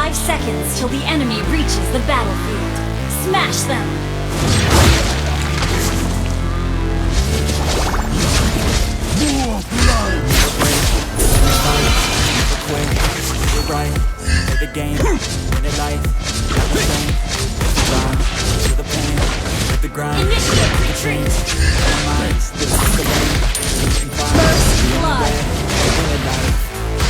5 seconds till the enemy reaches the battlefield. Smash them! More blood! We're right, play the game, win it life, got the same, rhyme, feel the pain, hit the grind, Initiate retreat! my mind, this is the way, losing climb, First the only blood. way, living it life,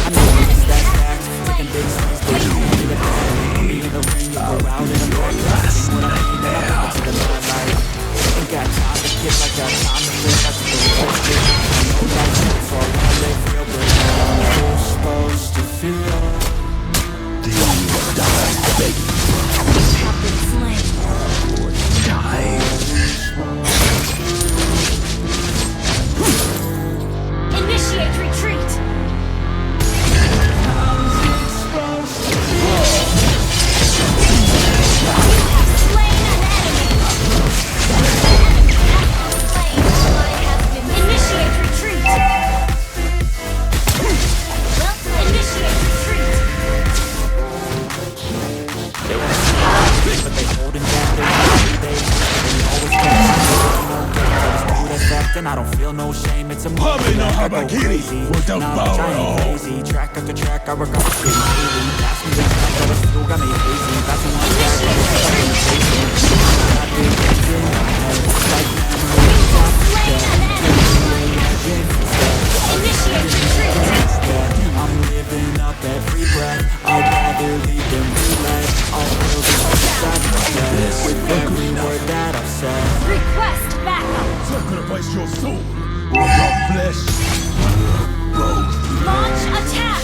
I know it's that fact, taking big swings, taking me to the bag, me in the ring, you go out in a bag, sing what I mean, and I make it to the limelight, ain't got time to kid, I got time to live, I just do it, I know life's good, so I wanna live real good, I'm supposed to feel. Have been slain. Initiate retreat! You have slain an enemy! Initiate retreat! Initiate retreat! But they holding back their always and I don't feel no shame. It's a movie that I go crazy. Nah, bitch, I ain't crazy. Track after track, I work on the city daily. Pass me the track, but it still got me hazy. Pass me one track, but it's got me crazy. I did crazy. Like memories of Initiate retreat! I'm living up every breath. I'd rather leave than relent. I'll feel the side with every word that I've said. Request backup! Sacrifice your soul or your flesh. Both. Launch attack!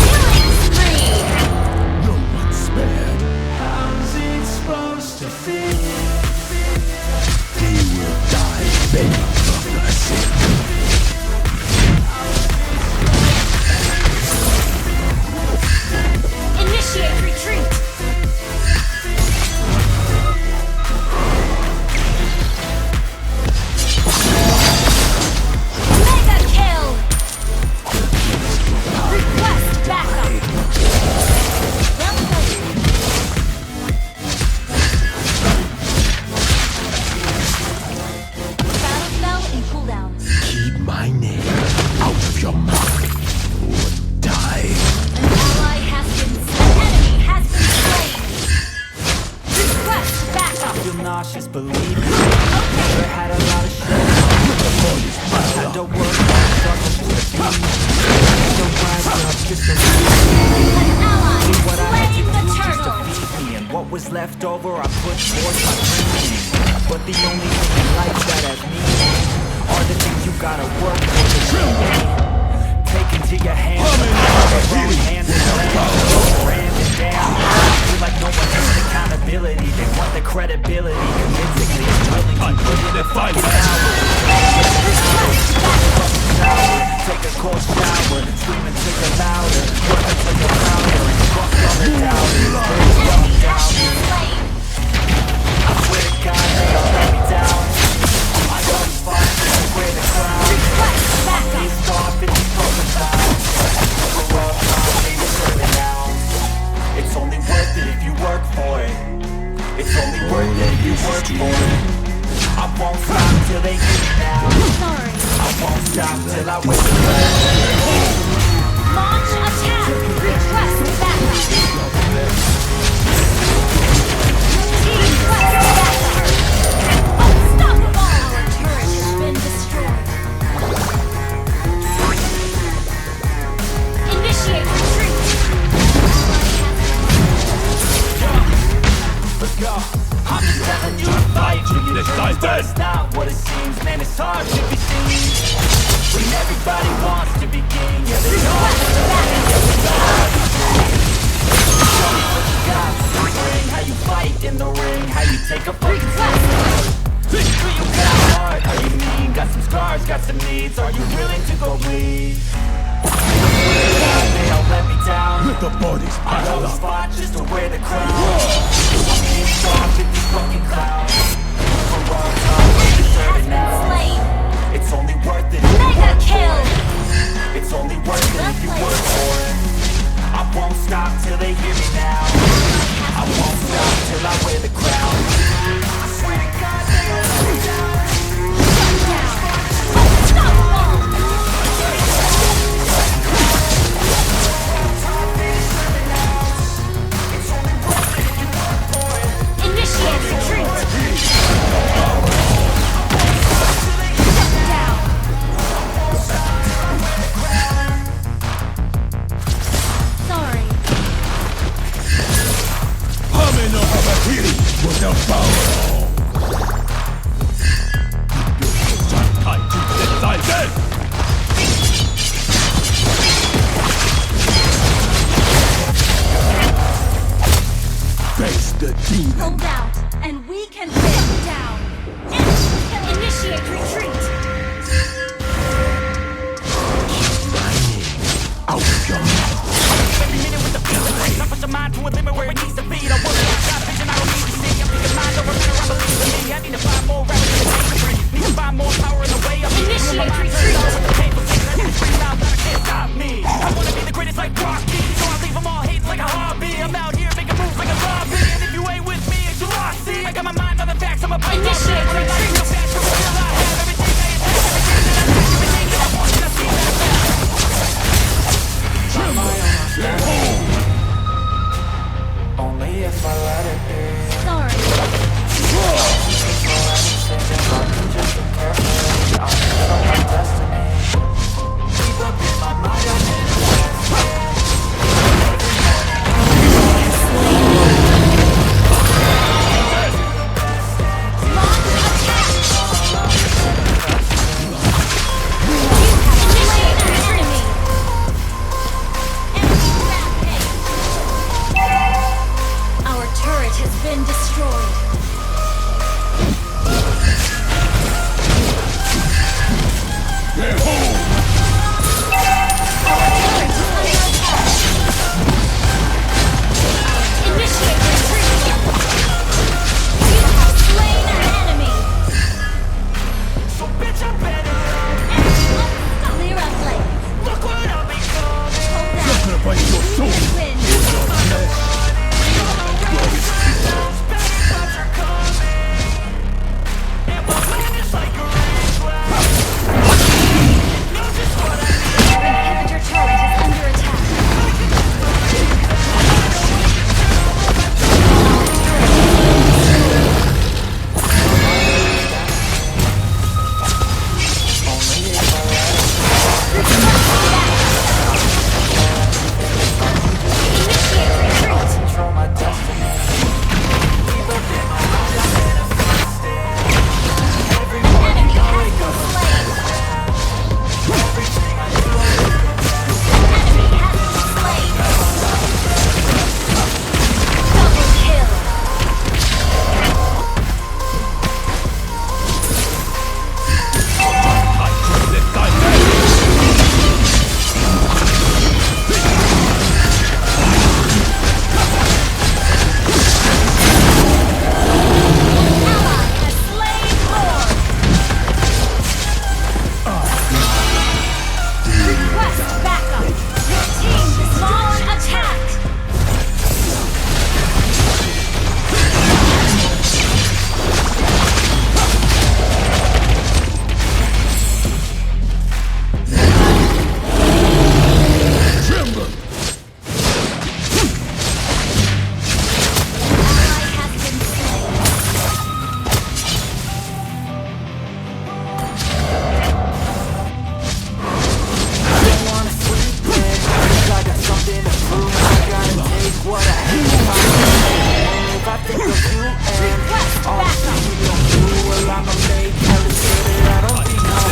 Killing spree! No one spared. How's it supposed to feel? He will die begging for mercy. Initiate retreat! Mega kill! Request backup! Well played. Battle spell in cooldown. Keep my name out of your mouth or die. An ally has been slain. An enemy has been slain. Request backup! Feel nauseous, believe me. Never had a lot of shit. I had to work hard, just to be. So rise up, just to An ally see what I had to slain the do just to turtle! feed me. And what was left over, I put towards my dreams. But the only thing in life that has meaning are the things you gotta work for to create. Take into your hands, hands and branded down. Feel like no one has accountability. They want the credibility, convincingly willing to put in the fight now. Take a cold shower, scream and take it louder. Work until you're prouder, and fuck all the doubters. Enemy has been slain! I swear to God, they all let me down. I always fight to wear the crown. Request backup! Pissed off at these broken vows. We're all trying to deserve it now. It's only worth it if you work for it. It's only worth it if you work for it. I won't stop till they get me down. Sorry. I won't stop till I wake up. Launch attack! Request backup! Request backup! Unstoppable! Our turret has been destroyed. Initiate retreat! Let's go. I'm just telling you to fight. It's not what it seems, man, it's hard to be seen. When everybody wants to be king, yeah, they all show me what you got in the ring, how you fight in the ring, how you take a fucking stand. Do you got a heart? Are you mean? Got some scars, got some needs. Are you willing to go bleed? They all let me down. Let the bodies I pile always up. fought just to wear the crown. I'm pissed off at these fucking clowns. For all time, they deserve it now. Slain! It's only worth it if you Mega work for kill! it. It's only worth it if you work for it. mind to a limit where it needs to be. Don't worry, I got vision, I don't need to see. I'm thinking mind over matter, I believe in me. I need to find more rappers in the industry. Need to find more power in the way I'm Initiate my mind retreat. turns over with the painful things. I need to scream out, but I can't stop me. I wanna be the greatest like Rocky, so I leave them all hating like a hobby. I'm out here making moves like a lobby, and if you ain't with me, it's your loss. See, I got my mind on the facts, I'm a bite. Initiate retreat. Real fast, for real, I have everything I attack, everything that I want, and I see that fast. Only if I let it be. Sorry. Just be careful, I'm on my destiny. Deep up in my mind, I Our turret has been destroyed. Initiate retreat. You have slain an enemy. so bitch, I better Clear up lane. look what I'll be coming. Hold down. Gonna bite your soul. Win. Thoughts are coming, and my plan is like a rain cloud. Know just what I need. Our inhibitor turret is under attack. Initiate retreat. Control my destiny. Deep up in my mind, I manifest it. Every morning Enemy I has wake been up, slain. everything I do, I do the best. Enemy has been slain. Double kill. I could lift thy head. Ally has slain Lord. Request backup. Your team is launch attack. Tremble. Ally has been slain. Don't wanna sleep yet, 'cause I got something to prove. I gotta take what I hate. If I think of you and all the things you don't do, well I'ma make hella sure that I don't think I'll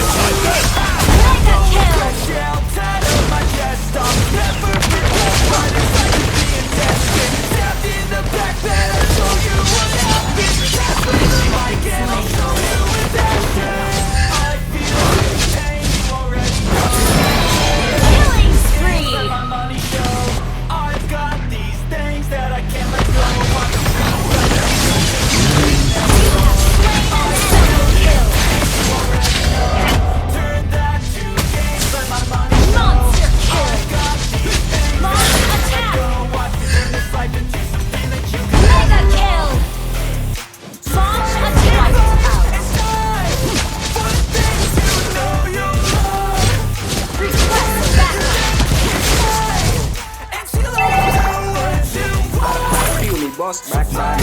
Mega kill. shell tied up my chest. I'll never get over this. I could be intestine. Stabbed in the back bed. I'll show you what happens. That's what it's like, and I'll show you with action. I feel this pain, you already know. Killing spree. My money show. I've got these things that I can't let go. Turn that to gains. Let my money Monster kill. Launch attack. go. Watch me turn this life into something that you can. Mega kill. Launch attack. It's time for the things you know you love. Request backup. And she loves what you want. Feel me, boss. Backside.